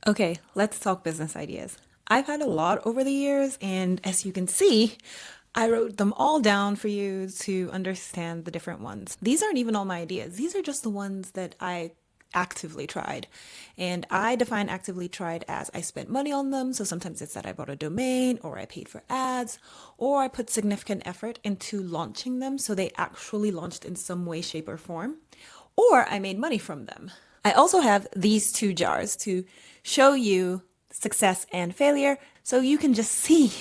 Okay, let's talk business ideas. I've had a lot over the years, and as you can see, I wrote them all down for you to understand the different ones. These aren't even all my ideas, these are just the ones that I actively tried. And I define actively tried as I spent money on them. So sometimes it's that I bought a domain, or I paid for ads, or I put significant effort into launching them so they actually launched in some way, shape, or form, or I made money from them. I also have these two jars to show you success and failure so you can just see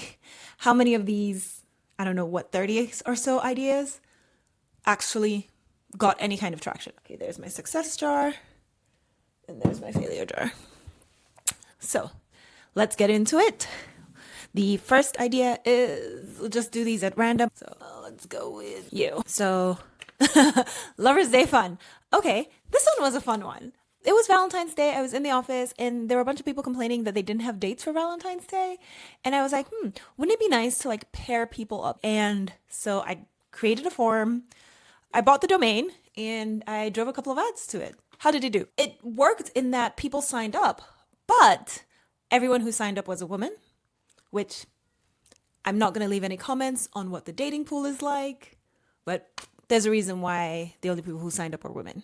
how many of these, I don't know what, 30 or so ideas actually got any kind of traction. Okay, there's my success jar and there's my failure jar. So let's get into it. The first idea is we'll just do these at random. So let's go with you. So Lover's Day fun. Okay, this one was a fun one. It was Valentine's Day. I was in the office and there were a bunch of people complaining that they didn't have dates for Valentine's Day. And I was like, wouldn't it be nice to like pair people up? And so I created a form. I bought the domain and I drove a couple of ads to it. How did it do? It worked in that people signed up, but everyone who signed up was a woman, which I'm not going to leave any comments on what the dating pool is like, but there's a reason why the only people who signed up are women.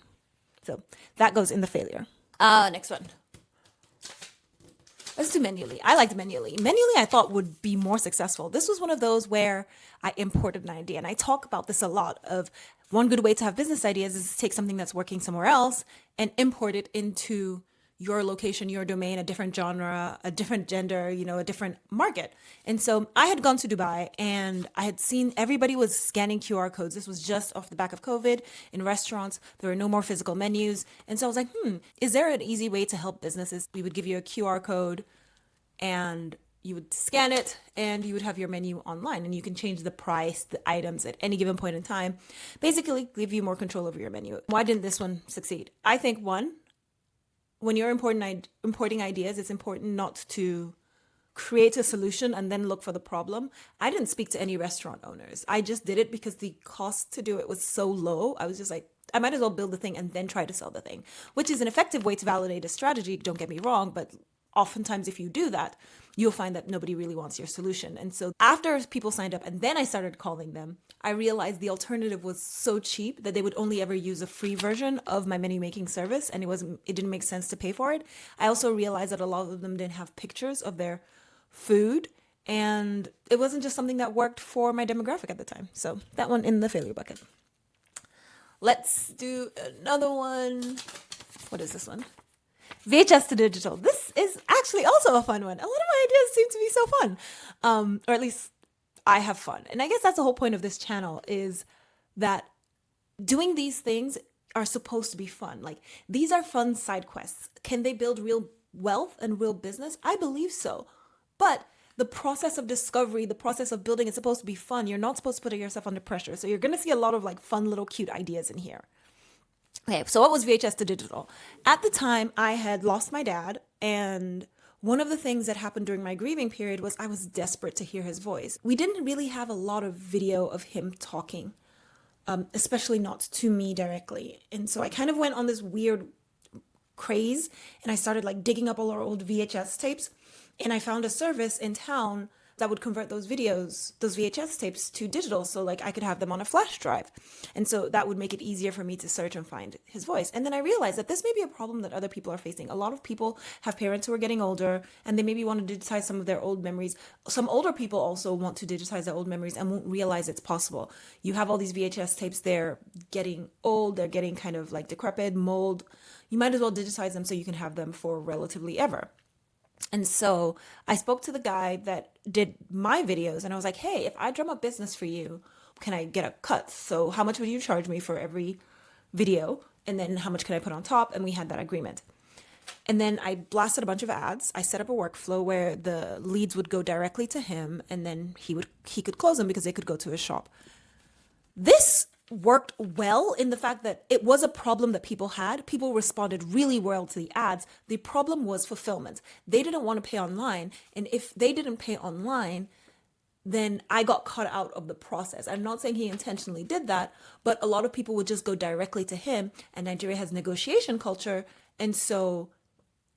So that goes in the failure. Next one. Let's do manually. I liked manually. Manually, I thought would be more successful. This was one of those where I imported an idea. And I talk about this a lot of one good way to have business ideas is to take something that's working somewhere else and import it into your location, your domain, a different genre, a different gender, a different market. And so I had gone to Dubai and I had seen everybody was scanning QR codes. This was just off the back of COVID in restaurants. There were no more physical menus. And so I was like, is there an easy way to help businesses? We would give you a QR code and you would scan it and you would have your menu online and you can change the price, the items at any given point in time, basically give you more control over your menu. Why didn't this one succeed? I think one, when you're importing ideas, it's important not to create a solution and then look for the problem. I didn't speak to any restaurant owners. I just did it because the cost to do it was so low. I was just like, I might as well build the thing and then try to sell the thing, which is an effective way to validate a strategy. Don't get me wrong, but oftentimes if you do that, you'll find that nobody really wants your solution. And so after people signed up and then I started calling them, I realized the alternative was so cheap that they would only ever use a free version of my menu making service and it didn't make sense to pay for it. I also realized that a lot of them didn't have pictures of their food and it wasn't just something that worked for my demographic at the time. So that one in the failure bucket. Let's do another one. What is this one? VHS to digital. This is actually also a fun one. A lot of my ideas seem to be so fun. Or at least I have fun. And I guess that's the whole point of this channel is that doing these things are supposed to be fun. Like these are fun side quests. Can they build real wealth and real business? I believe so. But the process of discovery, the process of building is supposed to be fun. You're not supposed to put yourself under pressure. So you're going to see a lot of like fun little cute ideas in here. Okay, so what was VHS to digital? At the time, I had lost my dad, and one of the things that happened during my grieving period was I was desperate to hear his voice. We didn't really have a lot of video of him talking, especially not to me directly. And so I kind of went on this weird craze, and I started like digging up all our old VHS tapes, and I found a service in town that would convert those videos, those VHS tapes to digital. So like I could have them on a flash drive. And so that would make it easier for me to search and find his voice. And then I realized that this may be a problem that other people are facing. A lot of people have parents who are getting older and they maybe want to digitize some of their old memories. Some older people also want to digitize their old memories and won't realize it's possible. You have all these VHS tapes, they're getting old, they're getting kind of like decrepit, mold. You might as well digitize them so you can have them for relatively ever. And so I spoke to the guy that did my videos and I was like, hey, if I drum up business for you, can I get a cut? So how much would you charge me for every video? And then how much can I put on top? And we had that agreement. And then I blasted a bunch of ads. I set up a workflow where the leads would go directly to him and then he could close them because they could go to his shop. This worked well in the fact that it was a problem that people had. People responded really well to the ads. The problem was fulfillment. They didn't want to pay online. And if they didn't pay online, then I got cut out of the process. I'm not saying he intentionally did that, but a lot of people would just go directly to him. And Nigeria has negotiation culture. And so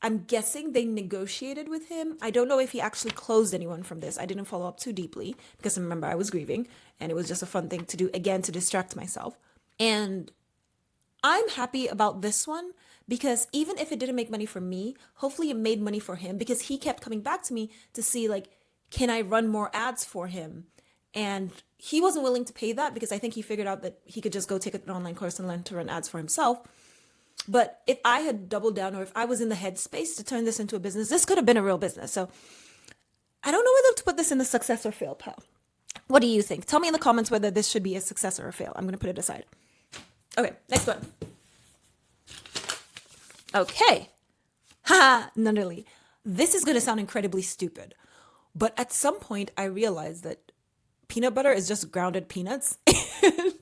I'm guessing they negotiated with him. I don't know if he actually closed anyone from this. I didn't follow up too deeply because remember I was grieving and it was just a fun thing to do again to distract myself. And I'm happy about this one because even if it didn't make money for me, hopefully it made money for him because he kept coming back to me to see like, can I run more ads for him? And he wasn't willing to pay that because I think he figured out that he could just go take an online course and learn to run ads for himself. But if I had doubled down or if I was in the headspace to turn this into a business, this could have been a real business. So I don't know whether to put this in the success or fail pile. What do you think? Tell me in the comments whether this should be a success or a fail. I'm going to put it aside. Okay, next one. Okay. Ha, Nunderly. This is going to sound incredibly stupid. But at some point, I realized that peanut butter is just grounded peanuts. And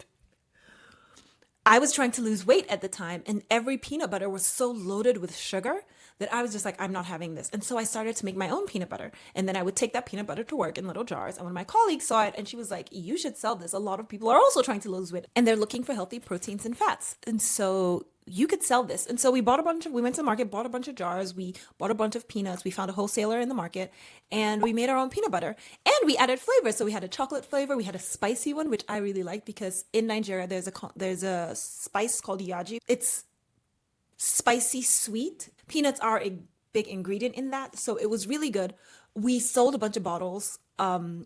I was trying to lose weight at the time, and every peanut butter was so loaded with sugar that I was just like, I'm not having this. And so I started to make my own peanut butter. And then I would take that peanut butter to work in little jars. And when my colleague saw it, and she was like, you should sell this. A lot of people are also trying to lose weight, and they're looking for healthy proteins and fats. And so you could sell this. And so we went to the market, bought a bunch of jars. We bought a bunch of peanuts. We found a wholesaler in the market and we made our own peanut butter and we added flavors. So we had a chocolate flavor. We had a spicy one, which I really like because in Nigeria, there's a spice called yaji. It's spicy sweet. Peanuts are a big ingredient in that. So it was really good. We sold a bunch of bottles.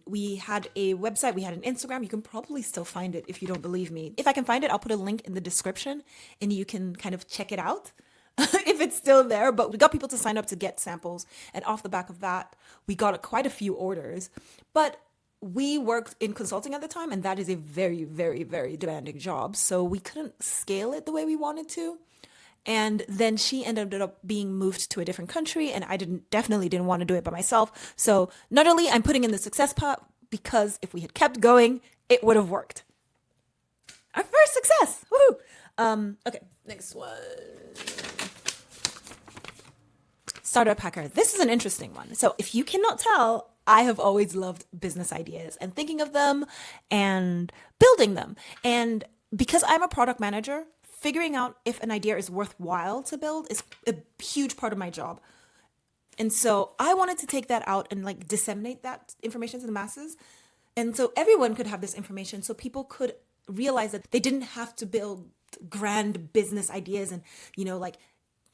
We had a website, we had an Instagram. You can probably still find it if you don't believe me. If I can find it, I'll put a link in the description and you can kind of check it out if it's still there. But we got people to sign up to get samples. And off the back of that, we got quite a few orders. But we worked in consulting at the time, and that is a very, very, very demanding job. So we couldn't scale it the way we wanted to. And then she ended up being moved to a different country, and I definitely didn't want to do it by myself. So not only I'm putting in the success pot because if we had kept going, it would have worked. Our first success. Woohoo! Okay, next one. Startup hacker. This is an interesting one. So if you cannot tell, I have always loved business ideas and thinking of them and building them. And because I'm a product manager, figuring out if an idea is worthwhile to build is a huge part of my job. And so I wanted to take that out and like disseminate that information to the masses. And so everyone could have this information so people could realize that they didn't have to build grand business ideas and, like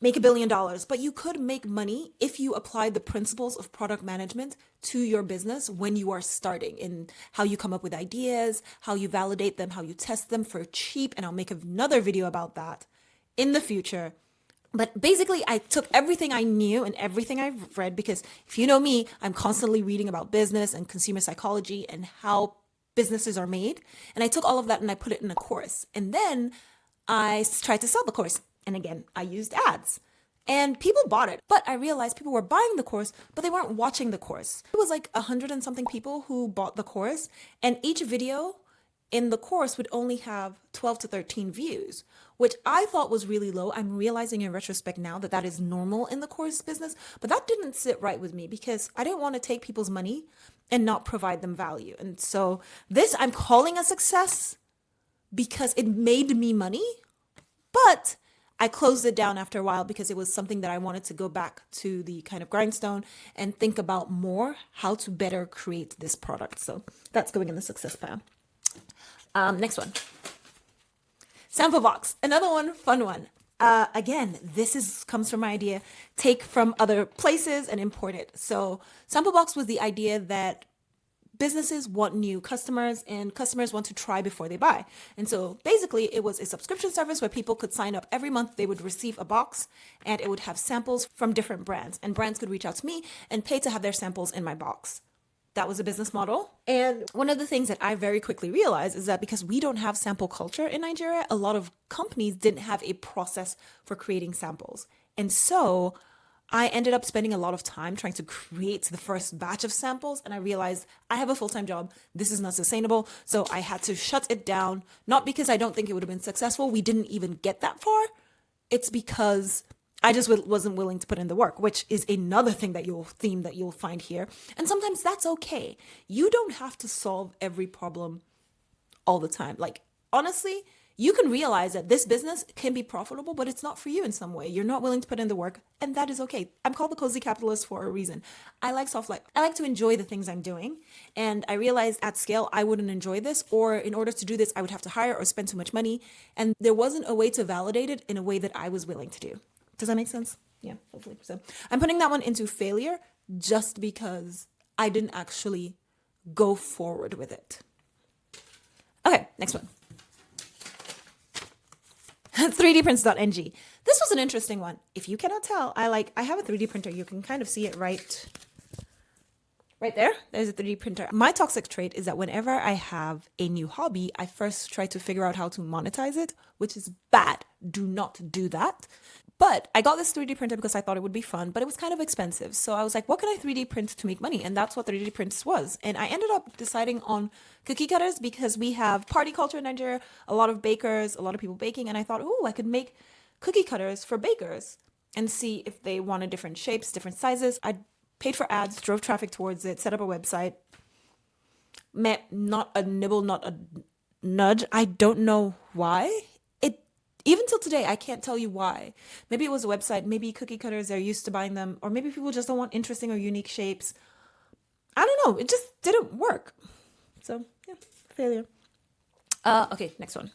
make $1 billion, but you could make money if you applied the principles of product management to your business when you are starting, in how you come up with ideas, how you validate them, how you test them for cheap. And I'll make another video about that in the future. But basically, I took everything I knew and everything I've read, because if you know me, I'm constantly reading about business and consumer psychology and how businesses are made. And I took all of that and I put it in a course. And then I tried to sell the course. And again, I used ads and people bought it, but I realized people were buying the course, but they weren't watching the course. It was like 100 and something people who bought the course, and each video in the course would only have 12 to 13 views, which I thought was really low. I'm realizing in retrospect now that that is normal in the course business, but that didn't sit right with me because I didn't want to take people's money and not provide them value. And so this I'm calling a success because it made me money, but I closed it down after a while because it was something that I wanted to go back to the kind of grindstone and think about more how to better create this product. So that's going in the success pile. Next one. Sample box. Another one, fun one. Again, this comes from my idea, take from other places and import it. So sample box was the idea that businesses want new customers and customers want to try before they buy. And so basically it was a subscription service where people could sign up every month. They would receive a box and it would have samples from different brands, and brands could reach out to me and pay to have their samples in my box. That was a business model. And one of the things that I very quickly realized is that because we don't have sample culture in Nigeria, a lot of companies didn't have a process for creating samples. And so I ended up spending a lot of time trying to create the first batch of samples, and I realized I have a full-time job. This is not sustainable. So I had to shut it down, not because I don't think it would have been successful. We didn't even get that far. It's because I just wasn't willing to put in the work, which is another thing that you'll find here. And sometimes that's okay. You don't have to solve every problem all the time. Like, honestly, you can realize that this business can be profitable, but it's not for you in some way. You're not willing to put in the work, and that is okay. I'm called the cozy capitalist for a reason. I like soft life. I like to enjoy the things I'm doing. And I realized at scale, I wouldn't enjoy this, or in order to do this, I would have to hire or spend too much money. And there wasn't a way to validate it in a way that I was willing to do. Does that make sense? Yeah, hopefully. So I'm putting that one into failure just because I didn't actually go forward with it. Okay, next one. 3dprints.ng. This was an interesting one. If you cannot tell, I have a 3D printer. You can kind of see it right there. There's a 3D printer. My toxic trait is that whenever I have a new hobby, I first try to figure out how to monetize it, which is bad. Do not do that. But I got this 3D printer because I thought it would be fun, but it was kind of expensive. So I was like, what can I 3D print to make money? And that's what 3D prints was. And I ended up deciding on cookie cutters because we have party culture in Nigeria, a lot of bakers, a lot of people baking. And I thought, I could make cookie cutters for bakers and see if they wanted different shapes, different sizes. I paid for ads, drove traffic towards it, set up a website. Met not a nibble, not a nudge. I don't know why. Even till today, I can't tell you why. Maybe it was a website, maybe cookie cutters, they're used to buying them, or maybe people just don't want interesting or unique shapes. I don't know. It just didn't work. So, yeah, failure. Okay, next one.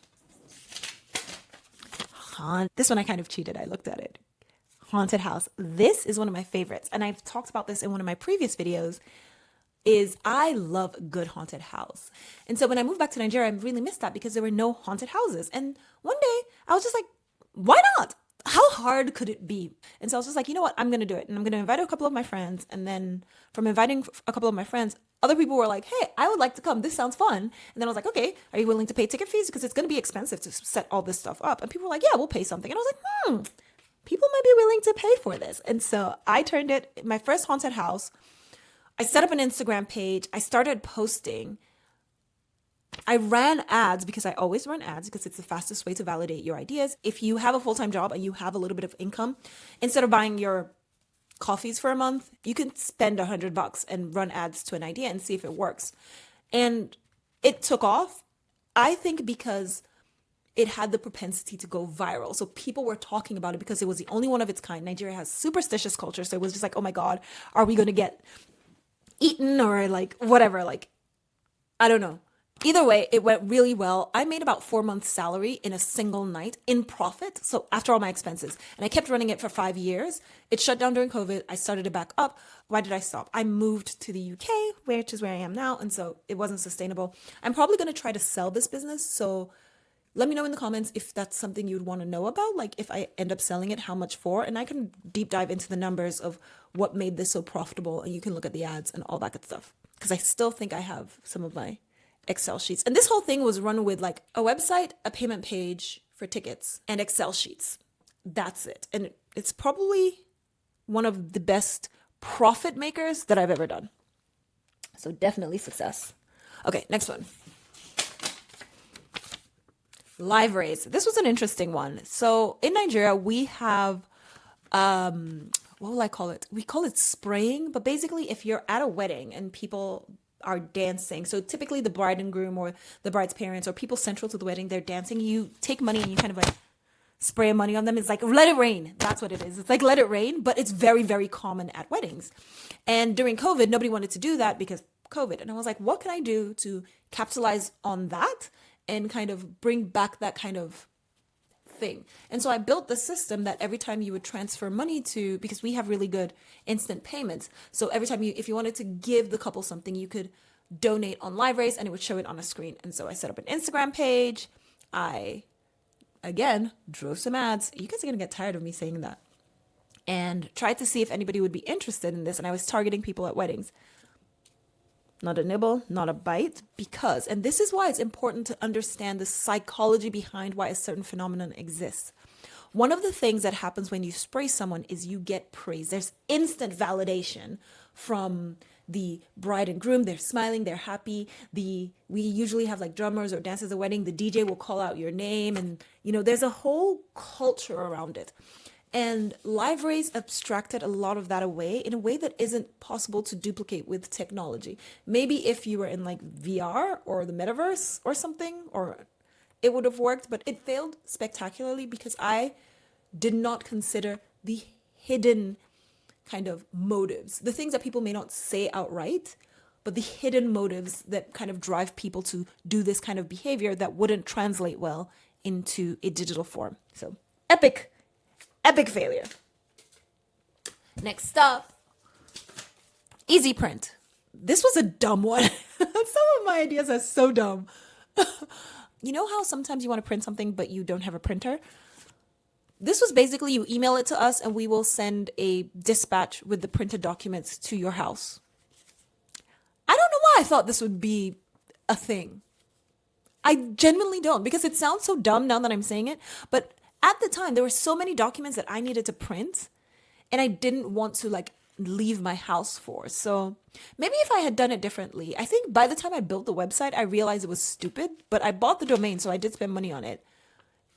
This one I kind of cheated. I looked at it. Haunted house. This is one of my favorites. And I've talked about this in one of my previous videos. Is I love a good haunted house. And so when I moved back to Nigeria, I really missed that because there were no haunted houses. And one day I was just like, why not? How hard could it be? And so I was just like, you know what? I'm going to do it. And I'm going to invite a couple of my friends. And then from inviting a couple of my friends, other people were like, hey, I would like to come. This sounds fun. And then I was like, okay, are you willing to pay ticket fees? Because it's going to be expensive to set all this stuff up. And people were like, yeah, we'll pay something. And I was like, people might be willing to pay for this. And so I turned it, my first haunted house. I set up an Instagram page. I started posting. I ran ads because I always run ads because it's the fastest way to validate your ideas. If you have a full-time job and you have a little bit of income, instead of buying your coffees for a month, you can spend $100 and run ads to an idea and see if it works. And it took off, I think, because it had the propensity to go viral. So people were talking about it because it was the only one of its kind. Nigeria has superstitious culture. So it was just like, oh my God, are we going to get eaten or like whatever? Like, I don't know. Either way, it went really well. I made about 4 months salary in a single night in profit. So after all my expenses, and I kept running it for 5 years. It shut down during COVID. I started it back up. Why did I stop? I moved to the UK, which is where I am now. And so it wasn't sustainable. I'm probably going to try to sell this business. So let me know in the comments if that's something you'd want to know about. Like if I end up selling it, how much for? And I can deep dive into the numbers of what made this so profitable. And you can look at the ads and all that good stuff. Because I still think I have some of my Excel sheets. And this whole thing was run with like a website, a payment page for tickets, and Excel sheets. That's it. And it's probably one of the best profit makers that I've ever done. So definitely success. Okay, next one. Live raise. This was an interesting one. So in Nigeria, we have, what will I call it? We call it spraying, but basically if you're at a wedding and people are dancing, so typically the bride and groom or the bride's parents or people central to the wedding, they're dancing, you take money and you kind of like spray money on them. It's like, let it rain. That's what it is. It's like, let it rain, but it's very, very common at weddings. And during COVID, nobody wanted to do that because COVID. And I was like, what can I do to capitalize on that and kind of bring back that kind of thing? And so I built the system that every time you would transfer money to, because we have really good instant payments. So every time if you wanted to give the couple something, you could donate on Live Raise and it would show it on a screen. And so I set up an Instagram page. I, again, drove some ads. You guys are going to get tired of me saying that. And tried to see if anybody would be interested in this. And I was targeting people at weddings. Not a nibble, not a bite, because, and this is why it's important to understand the psychology behind why a certain phenomenon exists. One of the things that happens when you spray someone is you get praise. There's instant validation from the bride and groom. They're smiling, they're happy. We usually have like drummers or dancers at a wedding. The DJ will call out your name and, there's a whole culture around it. And Live Raise abstracted a lot of that away in a way that isn't possible to duplicate with technology. Maybe if you were in like VR or the metaverse or something, or it would have worked, but it failed spectacularly because I did not consider the hidden kind of motives, the things that people may not say outright, but the hidden motives that kind of drive people to do this kind of behavior that wouldn't translate well into a digital form. So epic failure. Next up, easy print. This was a dumb one. Some of my ideas are so dumb. You know how sometimes you want to print something, but you don't have a printer? This was basically you email it to us and we will send a dispatch with the printed documents to your house. I don't know why I thought this would be a thing. I genuinely don't, because it sounds so dumb now that I'm saying it. But at the time, there were so many documents that I needed to print and I didn't want to like leave my house for. So maybe if I had done it differently, I think by the time I built the website, I realized it was stupid, but I bought the domain, so I did spend money on it.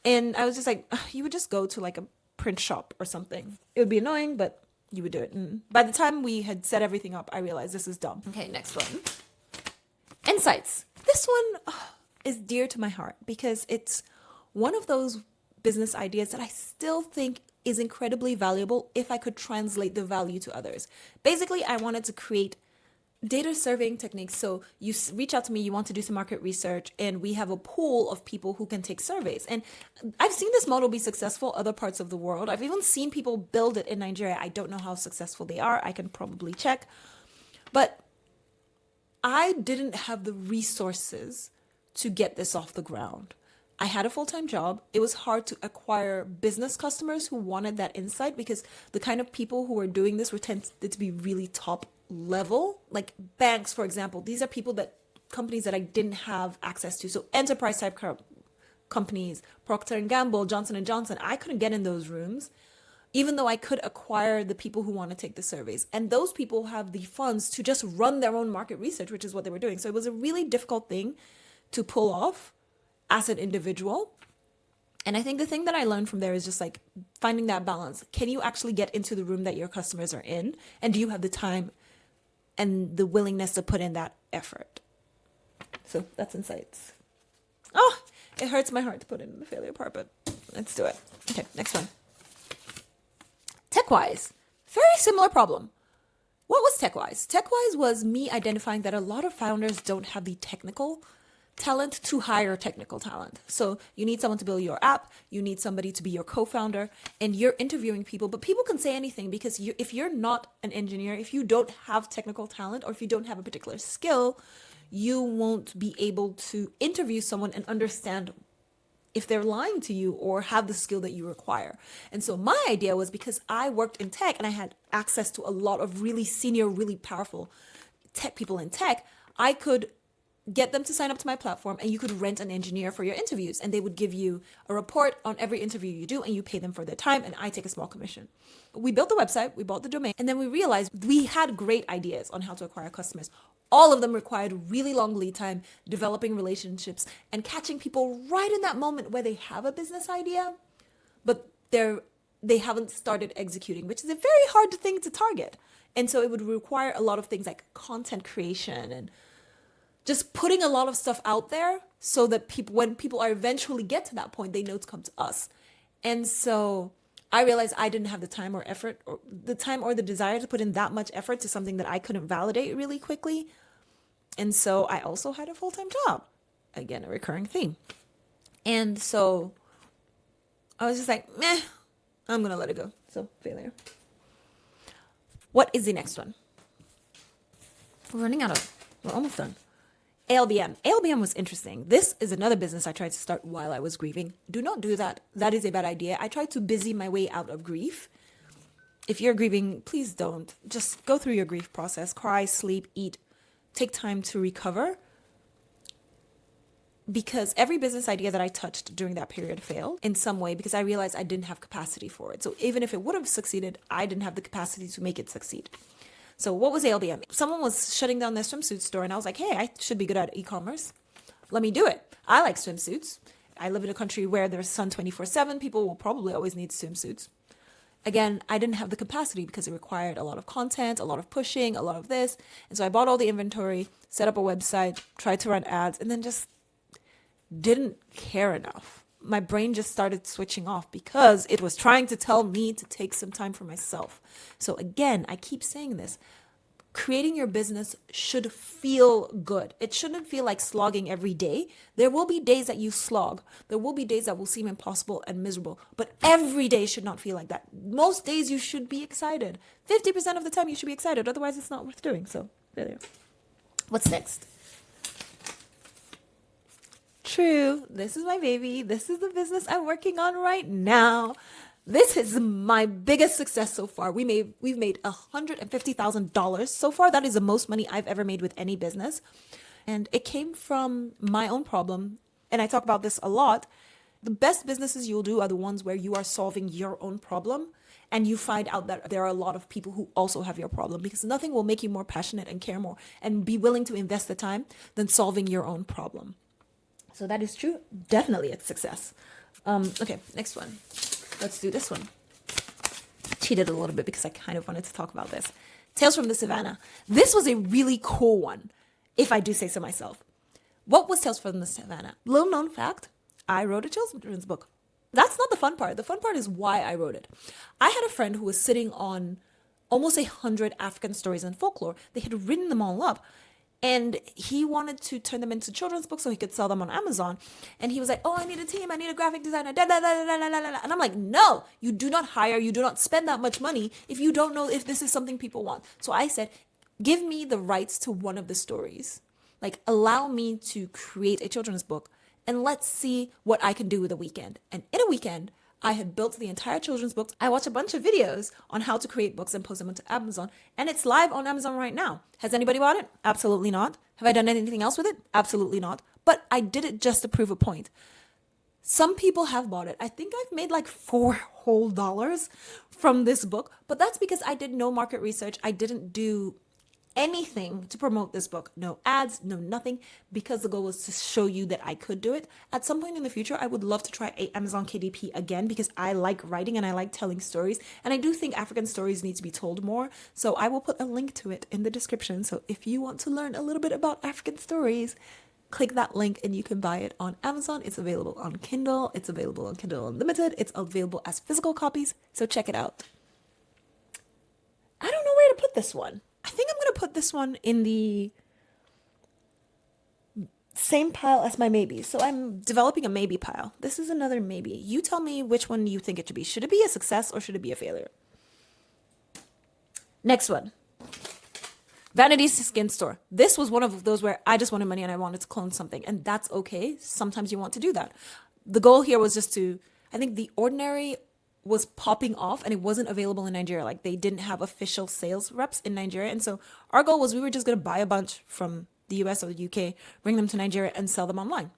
And I was just like, you would just go to like a print shop or something. It would be annoying, but you would do it. And by the time we had set everything up, I realized this is dumb. Okay, next one. Insights. This one is dear to my heart because it's one of those business ideas that I still think is incredibly valuable if I could translate the value to others. Basically, I wanted to create data surveying techniques. So you reach out to me, you want to do some market research, and we have a pool of people who can take surveys. And I've seen this model be successful other parts of the world. I've even seen people build it in Nigeria. I don't know how successful they are. I can probably check. But I didn't have the resources to get this off the ground. I had a full-time job. It was hard to acquire business customers who wanted that insight because the kind of people who were doing this were tended to be really top level, like banks, for example. These are companies that I didn't have access to. So enterprise type companies, Procter and Gamble, Johnson and Johnson, I couldn't get in those rooms, even though I could acquire the people who want to take the surveys. And those people have the funds to just run their own market research, which is what they were doing. So it was a really difficult thing to pull off as an individual. And I think the thing that I learned from there is just like finding that balance. Can you actually get into the room that your customers are in? And do you have the time and the willingness to put in that effort? So that's insights. Oh, it hurts my heart to put in the failure part, but let's do it. Okay, next one. TechWise. Very similar problem. What was TechWise? TechWise was me identifying that a lot of founders don't have the technical talent to hire technical talent. So you need someone to build your app, you need somebody to be your co-founder, and you're interviewing people, but people can say anything because if you're not an engineer, if you don't have technical talent, or if you don't have a particular skill, you won't be able to interview someone and understand if they're lying to you or have the skill that you require. And so my idea was, because I worked in tech and I had access to a lot of really senior, really powerful tech people in tech, I could get them to sign up to my platform and you could rent an engineer for your interviews and they would give you a report on every interview you do and you pay them for their time and I take a small commission. We built the website, we bought the domain, and then we realized we had great ideas on how to acquire customers. All of them required really long lead time, developing relationships and catching people right in that moment where they have a business idea, but they haven't started executing, which is a very hard thing to target. And so it would require a lot of things like content creation and just putting a lot of stuff out there so that when people are eventually get to that point, they know to come to us. And so I realized I didn't have the time or effort or the desire to put in that much effort to something that I couldn't validate really quickly. And so I also had a full-time job. Again, a recurring theme. And so I was just like, meh, I'm going to let it go. So failure. What is the next one? We're almost done. ALBM. ALBM was interesting. This is another business I tried to start while I was grieving. Do not do that. That is a bad idea. I tried to busy my way out of grief. If you're grieving, please don't. Just go through your grief process. Cry, sleep, eat. Take time to recover. Because every business idea that I touched during that period failed in some way because I realized I didn't have capacity for it. So even if it would have succeeded, I didn't have the capacity to make it succeed. So what was ALBM? Someone was shutting down their swimsuit store and I was like, hey, I should be good at e-commerce. Let me do it. I like swimsuits. I live in a country where there's sun 24/7. People will probably always need swimsuits. Again, I didn't have the capacity because it required a lot of content, a lot of pushing, a lot of this. And so I bought all the inventory, set up a website, tried to run ads, and then just didn't care enough. My brain just started switching off because it was trying to tell me to take some time for myself. So again, I keep saying this. Creating your business should feel good. It shouldn't feel like slogging every day. There will be days that you slog. There will be days that will seem impossible and miserable, but every day should not feel like that. Most days you should be excited. 50% of the time you should be excited. Otherwise, it's not worth doing. So there you go. What's next? True. This is my baby. This is the business I'm working on right now. This is my biggest success so far. We've made $150,000 so far. That is the most money I've ever made with any business. And it came from my own problem. And I talk about this a lot. The best businesses you'll do are the ones where you are solving your own problem and you find out that there are a lot of people who also have your problem, because nothing will make you more passionate and care more and be willing to invest the time than solving your own problem. So that is true. Definitely a success. Okay, next one. Let's do this one. Cheated a little bit because I kind of wanted to talk about this. Tales from the Savannah. This was a really cool one, if I do say so myself. What was Tales from the Savannah? Little known fact, I wrote a children's book. That's not the fun part. The fun part is why I wrote it. I had a friend who was sitting on almost 100 African stories and folklore. They had written them all up. And he wanted to turn them into children's books so he could sell them on Amazon. And he was like, oh, I need a team. I need a graphic designer. Da, da, da, da, da, da, da. And I'm like, no, you do not hire. You do not spend that much money if you don't know if this is something people want. So I said, give me the rights to one of the stories. Like, allow me to create a children's book. And let's see what I can do with a weekend. And in a weekend, I had built the entire children's book. I watched a bunch of videos on how to create books and post them onto Amazon. And it's live on Amazon right now. Has anybody bought it? Absolutely not. Have I done anything else with it? Absolutely not. But I did it just to prove a point. Some people have bought it. I think I've made like $4 whole from this book. But that's because I did no market research. I didn't do anything to promote this book. No ads, no nothing, because the goal was to show you that I could do it. At some point in the future, I would love to try Amazon KDP again, because I like writing and I like telling stories. And I do think African stories need to be told more. So I will put a link to it in the description. So if you want to learn a little bit about African stories, click that link and you can buy it on Amazon. It's available on Kindle. It's available on Kindle Unlimited. It's available as physical copies. So check it out. I don't know where to put this one. I think I'm going to put this one in the same pile as my maybe. So I'm developing a maybe pile. This is another maybe. You tell me which one you think it should be. Should it be a success or should it be a failure? Next one. Vanity Skin Store. This was one of those where I just wanted money and I wanted to clone something. And that's okay. Sometimes you want to do that. The goal here was just to, I think The Ordinary was popping off and it wasn't available in Nigeria. Like, they didn't have official sales reps in Nigeria. And so our goal was we were just going to buy a bunch from the US or the UK, bring them to Nigeria and sell them online.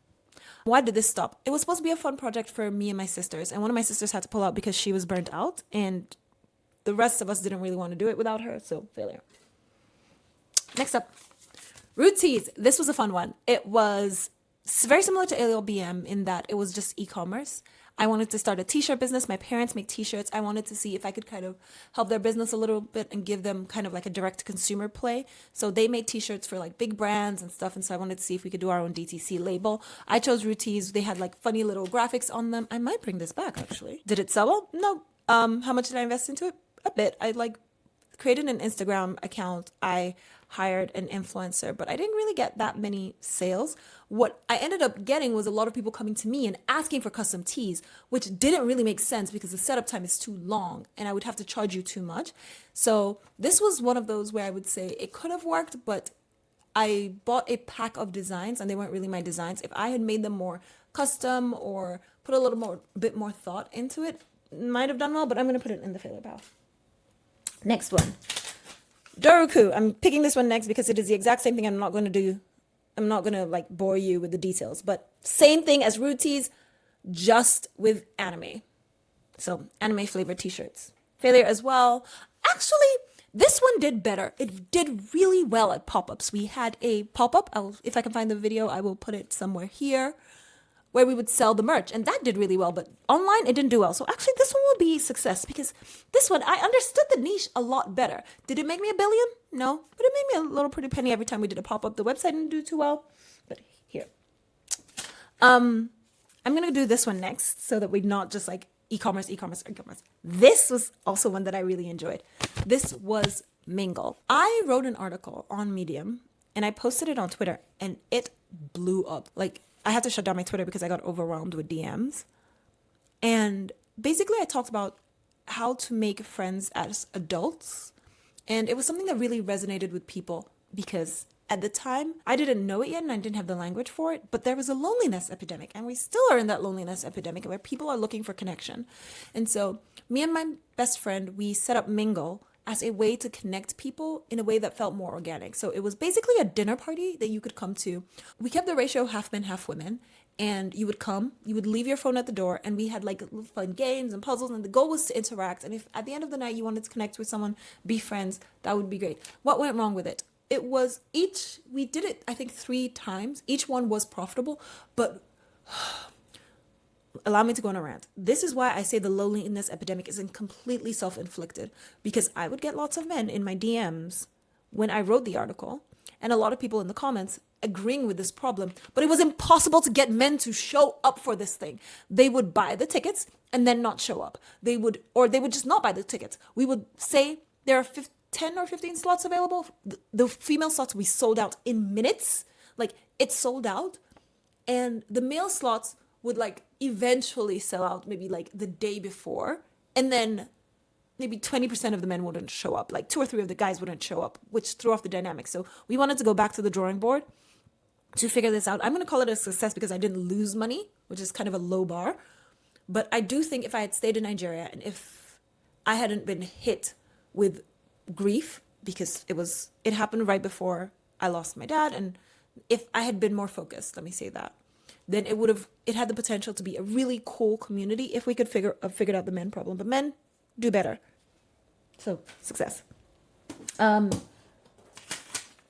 Why did this stop? It was supposed to be a fun project for me and my sisters. And one of my sisters had to pull out because she was burnt out. And the rest of us didn't really want to do it without her. So failure. Next up, Root Teas. This was a fun one. It was very similar to ALBM in that it was just e-commerce. I wanted to start a t-shirt business. My parents make t-shirts. I wanted to see if I could kind of help their business a little bit and give them kind of like a direct consumer play. So they made t-shirts for like big brands and stuff. And so I wanted to see if we could do our own DTC label. I chose Root Teas. They had like funny little graphics on them. I might bring this back actually. Did it sell well? No. How much did I invest into it? A bit. I created an Instagram account. I hired an influencer, but I didn't really get that many sales. What I ended up getting was a lot of people coming to me and asking for custom tees, which didn't really make sense because the setup time is too long and I would have to charge you too much. So this was one of those where I would say it could have worked, but I bought a pack of designs and they weren't really my designs. If I had made them more custom or put a bit more thought into it, might have done well, but I'm going to put it in the failure pile. Next one. Doruku. I'm picking this one next because it is the exact same thing I'm not going to like bore you with the details, but same thing as Root Teas, just with anime. So anime flavored t-shirts. Failure as well. Actually, this one did better. It did really well at pop-ups. We had a pop-up. If I can find the video, I will put it somewhere here, where we would sell the merch. And that did really well, but online, it didn't do well. So actually, this one will be a success because this one, I understood the niche a lot better. Did it make me $1 billion? No, but it made me a little pretty penny every time we did a pop-up. The website didn't do too well, but here. I'm going to do this one next so that we're not just like e-commerce, e-commerce, e-commerce. This was also one that I really enjoyed. This was Mingle. I wrote an article on Medium and I posted it on Twitter and it blew up. Like I had to shut down my Twitter because I got overwhelmed with DMs. And basically I talked about how to make friends as adults. And it was something that really resonated with people because at the time, I didn't know it yet and I didn't have the language for it, but there was a loneliness epidemic and we still are in that loneliness epidemic where people are looking for connection. And so me and my best friend, we set up Mingle as a way to connect people in a way that felt more organic. So it was basically a dinner party that you could come to. We kept the ratio half men, half women. And you would come, you would leave your phone at the door, and we had like fun games and puzzles, and the goal was to interact. And if at the end of the night you wanted to connect with someone, be friends, that would be great. What went wrong with it? We did it, I think 3 times. Each one was profitable, but allow me to go on a rant. This is why I say the loneliness epidemic isn't completely self-inflicted, because I would get lots of men in my DMs when I wrote the article, and a lot of people in the comments agreeing with this problem, but it was impossible to get men to show up for this thing. They would buy the tickets and then not show up. They would just not buy the tickets. We would say there are 10 or 15 slots available. The female slots we sold out in minutes. Like it sold out, and the male slots would like eventually sell out maybe like the day before, and then maybe 20% of the men wouldn't show up. Like 2 or 3 of the guys wouldn't show up, which threw off the dynamic. So we wanted to go back to the drawing board to figure this out. I'm going to call it a success because I didn't lose money, which is kind of a low bar. But I do think if I had stayed in Nigeria and if I hadn't been hit with grief, because it happened right before I lost my dad, and if I had been more focused, let me say that, then it had the potential to be a really cool community if we could figured out the men problem. But men do better. So success.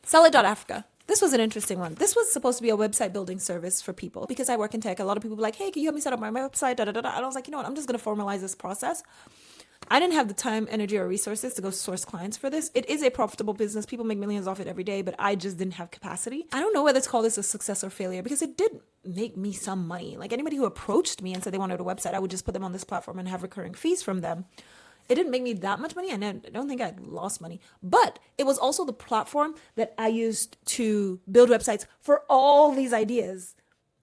Salad.Africa. This was an interesting one. This was supposed to be a website building service for people because I work in tech. A lot of people were like, hey, can you help me set up my website? Da, da, da, da. And I was like, you know what? I'm just going to formalize this process. I didn't have the time, energy, or resources to go source clients for this. It is a profitable business. People make millions off it every day, but I just didn't have capacity. I don't know whether to call this a success or failure because it did make me some money. Like anybody who approached me and said they wanted a website, I would just put them on this platform and have recurring fees from them. It didn't make me that much money, and I don't think I lost money. But it was also the platform that I used to build websites for all these ideas.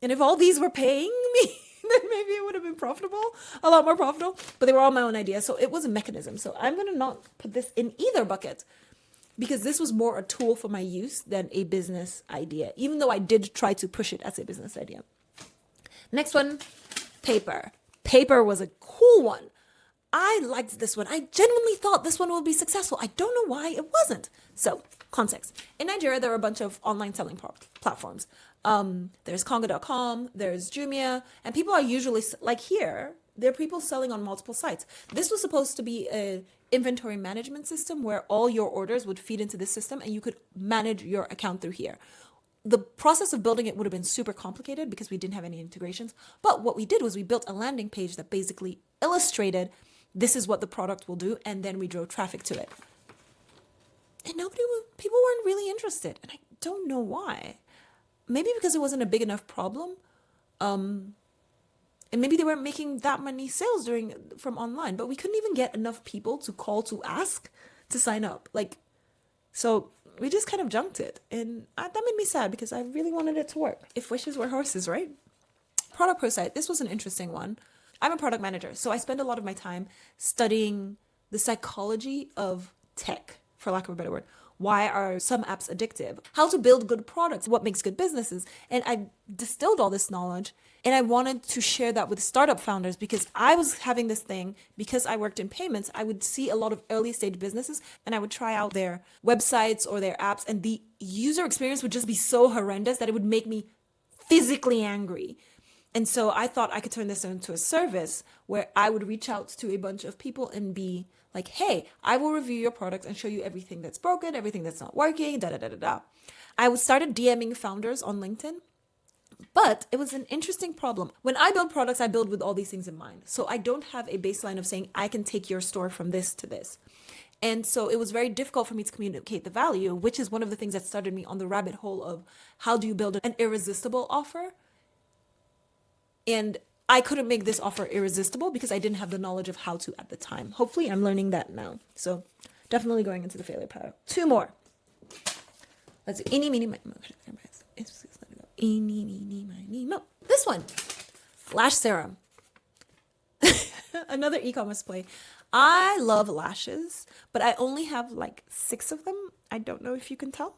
And if all these were paying me, then maybe it would have been profitable, a lot more profitable. But they were all my own ideas, so it was a mechanism. So I'm going to not put this in either bucket because this was more a tool for my use than a business idea, even though I did try to push it as a business idea. Next one, paper. Paper was a cool one. I liked this one. I genuinely thought this one would be successful. I don't know why it wasn't. So, context. In Nigeria, there are a bunch of online selling platforms. There's Congo.com, there's Jumia, and people are usually, like here, there are people selling on multiple sites. This was supposed to be an inventory management system where all your orders would feed into this system and you could manage your account through here. The process of building it would have been super complicated because we didn't have any integrations. But what we did was we built a landing page that basically illustrated this is what the product will do, and then we drove traffic to it. And people weren't really interested, and I don't know why. Maybe because it wasn't a big enough problem, and maybe they weren't making that many sales from online, but we couldn't even get enough people to call to ask to sign up. So we just kind of junked it, and that made me sad because I really wanted it to work. If wishes were horses, right? Product Pro site. This was an interesting one. I'm a product manager, so I spend a lot of my time studying the psychology of tech, for lack of a better word. Why are some apps addictive? How to build good products? What makes good businesses? And I distilled all this knowledge, and I wanted to share that with startup founders because I was having this thing, because I worked in payments, I would see a lot of early stage businesses, and I would try out their websites or their apps, and the user experience would just be so horrendous that it would make me physically angry. And so I thought I could turn this into a service where I would reach out to a bunch of people and be like, hey, I will review your product and show you everything that's broken, everything that's not working, da da da da da. I started DMing founders on LinkedIn, but it was an interesting problem. When I build products, I build with all these things in mind. So I don't have a baseline of saying I can take your store from this to this. And so it was very difficult for me to communicate the value, which is one of the things that started me on the rabbit hole of how do you build an irresistible offer? And I couldn't make this offer irresistible because I didn't have the knowledge of how to at the time. Hopefully, I'm learning that now. So definitely going into the failure pile. 2 more. Let's do eeny, meeny, miny, mo. Eeny, meeny, miny, mo. This one. Lash serum. Another e-commerce play. I love lashes, but I only have like 6 of them. I don't know if you can tell.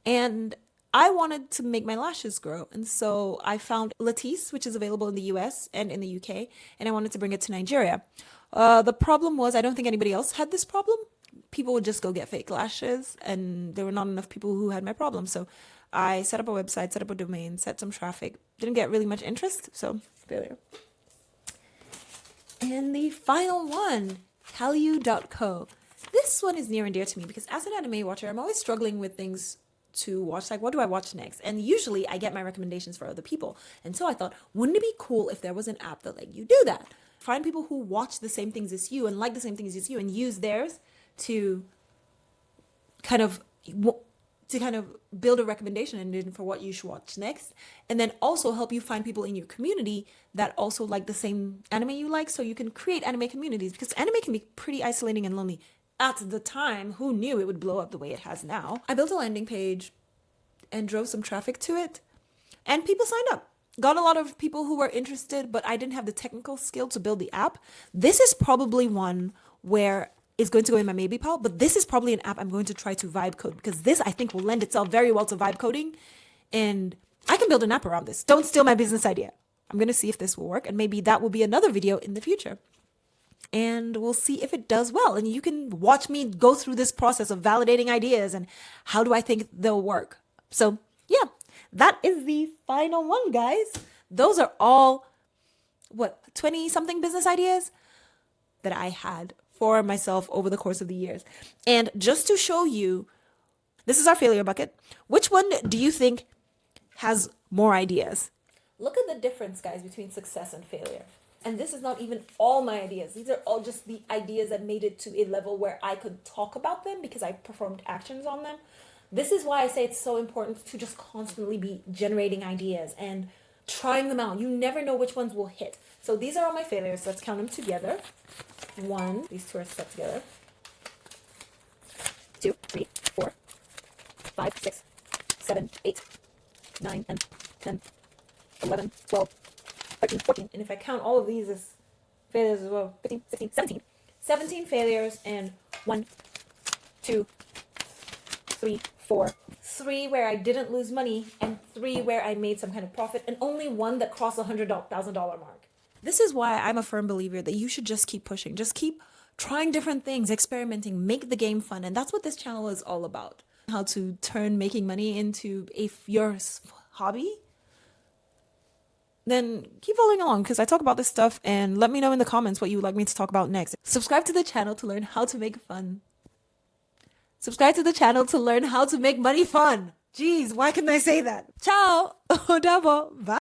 And I wanted to make my lashes grow. And so I found Latisse, which is available in the US and in the UK, and I wanted to bring it to Nigeria. The problem was I don't think anybody else had this problem. People would just go get fake lashes, and there were not enough people who had my problem. So I set up a website, set up a domain, set some traffic. Didn't get really much interest, so failure. And the final one, Hallyu.co. This one is near and dear to me because as an anime watcher, I'm always struggling with things to watch. Like, what do I watch next? And usually I get my recommendations for other people. And so I thought, wouldn't it be cool if there was an app that let you do that? Find people who watch the same things as you and like the same things as you and use theirs to kind of build a recommendation engine for what you should watch next, and then also help you find people in your community that also like the same anime you like, so you can create anime communities, because anime can be pretty isolating and lonely. At the time, who knew it would blow up the way it has now? I built a landing page and drove some traffic to it, and people signed up. Got a lot of people who were interested, but I didn't have the technical skill to build the app. This is probably one where is going to go in my maybe pile, but this is probably an app I'm going to try to vibe code, because this I think will lend itself very well to vibe coding, and I can build an app around this. Don't steal my business idea. I'm going to see if this will work, and maybe that will be another video in the future. And we'll see if it does well. And you can watch me go through this process of validating ideas and how do I think they'll work. So yeah, that is the final one, guys. Those are all, 20 something business ideas that I had for myself over the course of the years. And just to show you, this is our failure bucket. Which one do you think has more ideas? Look at the difference, guys, between success and failure. And this is not even all my ideas. These are all just the ideas that made it to a level where I could talk about them because I performed actions on them. This is why I say it's so important to just constantly be generating ideas and trying them out. You never know which ones will hit. So these are all my failures. Let's count them together. 1, these 2 are stuck together. 2, 3, 4, 5, 6, 7, 8, 9, 10, 11, 12, 13, 14. And if I count all of these as failures as well, 15, 16, 17. 17 failures, and 1, 2, 3, 4. 3 where I didn't lose money, and 3 where I made some kind of profit, and only 1 that crossed the $100,000 mark. This is why I'm a firm believer that you should just keep pushing. Just keep trying different things, experimenting, make the game fun. And that's what this channel is all about. How to turn making money into your hobby. Then keep following along, because I talk about this stuff, and let me know in the comments what you would like me to talk about next. Subscribe to the channel to learn how to make fun. Subscribe to the channel to learn how to make money fun. Jeez, why couldn't I say that? Ciao. O double. Bye.